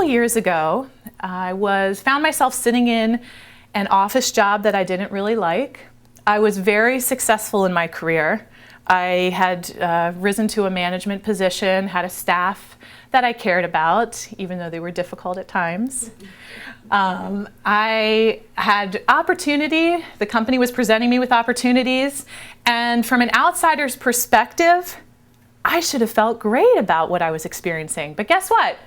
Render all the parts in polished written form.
years ago, I found myself sitting in an office job that I didn't really like. I was very successful in my career. I had risen to a management position, had a staff that I cared about, even though they were difficult at times. I had opportunity, the company was presenting me with opportunities, and from an outsider's perspective, I should have felt great about what I was experiencing. But guess what?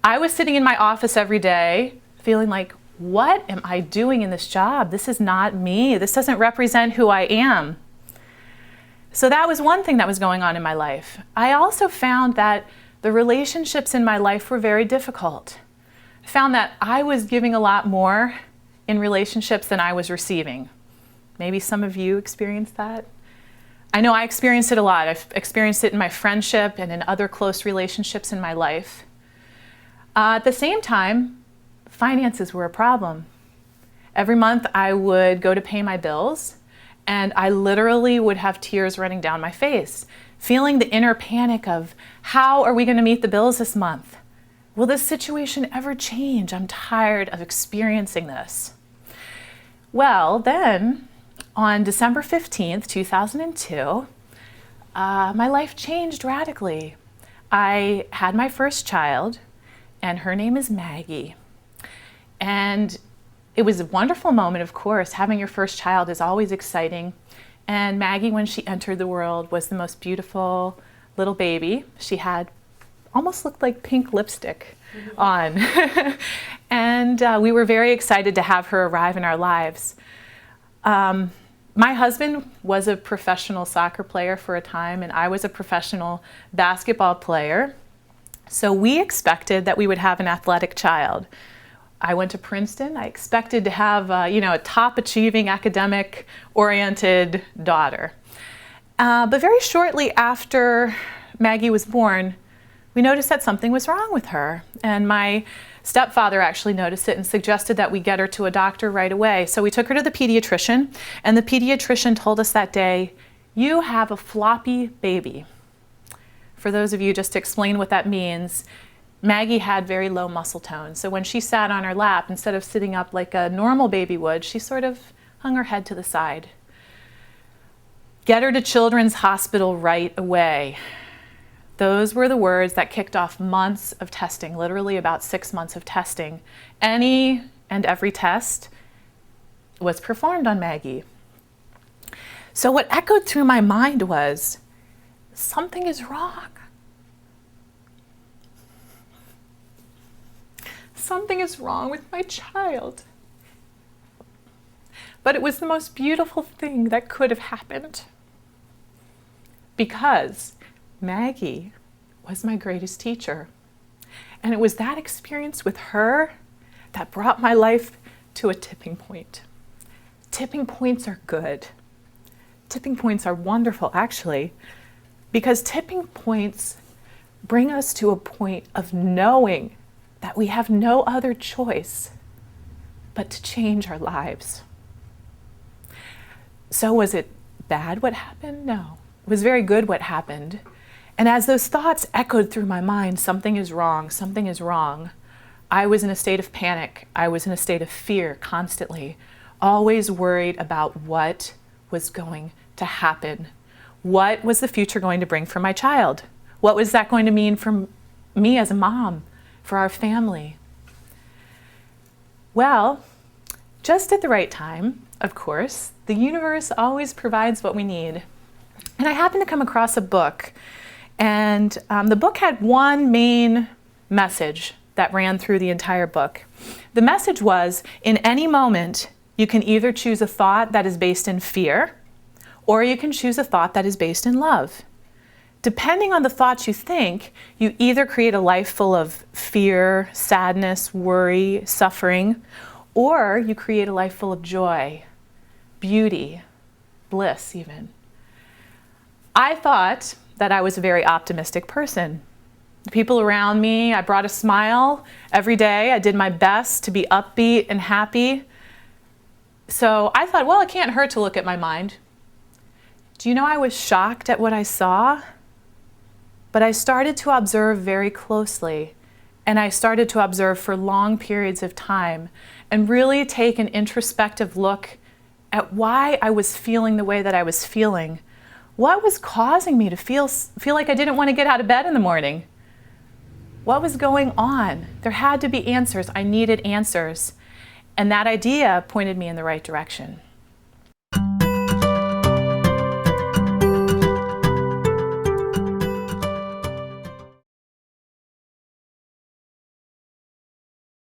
I was sitting in my office every day feeling like, what am I doing in this job? This is not me. This doesn't represent who I am. So that was one thing that was going on in my life. I also found that the relationships in my life were very difficult. I found that I was giving a lot more in relationships than I was receiving. Maybe some of you experienced that. I know I experienced it a lot. I've experienced it in my friendship and in other close relationships in my life. At the same time, finances were a problem. Every month I would go to pay my bills, and I literally would have tears running down my face, feeling the inner panic of, how are we going to meet the bills this month? Will this situation ever change? I'm tired of experiencing this. Well, then, on December 15th, 2002, my life changed radically. I had my first child, and her name is Maggie. And it was a wonderful moment, of course. Having your first child is always exciting. And Maggie, when she entered the world, was the most beautiful little baby. She had almost looked like pink lipstick on. And we were very excited to have her arrive in our lives. My husband was a professional soccer player for a time, and I was a professional basketball player. So we expected that we would have an athletic child. I went to Princeton. I expected to have a top-achieving, academic-oriented daughter. But very shortly after Maggie was born, we noticed that something was wrong with her. And my stepfather actually noticed it and suggested that we get her to a doctor right away. So we took her to the pediatrician, and the pediatrician told us that day, "You have a floppy baby." For those of you, just to explain what that means, Maggie had very low muscle tone. So when she sat on her lap, instead of sitting up like a normal baby would, she sort of hung her head to the side. "Get her to Children's Hospital right away." Those were the words that kicked off months of testing, literally about 6 months of testing. Any and every test was performed on Maggie. So what echoed through my mind was, something is wrong. Something is wrong with my child. But it was the most beautiful thing that could have happened, because Maggie was my greatest teacher. And it was that experience with her that brought my life to a tipping point. Tipping points are good. Tipping points are wonderful, actually, because tipping points bring us to a point of knowing that we have no other choice but to change our lives. So was it bad what happened? No. It was very good what happened. And as those thoughts echoed through my mind, something is wrong, I was in a state of panic. I was in a state of fear constantly, always worried about what was going to happen. What was the future going to bring for my child? What was that going to mean for me as a mom, for our family? Well, just at the right time, of course, the universe always provides what we need. And I happened to come across a book, and the book had one main message that ran through the entire book. The message was, in any moment, you can either choose a thought that is based in fear, or you can choose a thought that is based in love. Depending on the thoughts you think, you either create a life full of fear, sadness, worry, suffering, or you create a life full of joy, beauty, bliss even. I thought that I was a very optimistic person. The people around me, I brought a smile every day. I did my best to be upbeat and happy. So I thought, well, it can't hurt to look at my mind. Do you know, I was shocked at what I saw? But I started to observe very closely, And I started to observe for long periods of time and really take an introspective look at why I was feeling the way that I was feeling. What was causing me to feel like I didn't want to get out of bed in the morning? What was going on? There had to be answers. I needed answers. And that idea pointed me in the right direction.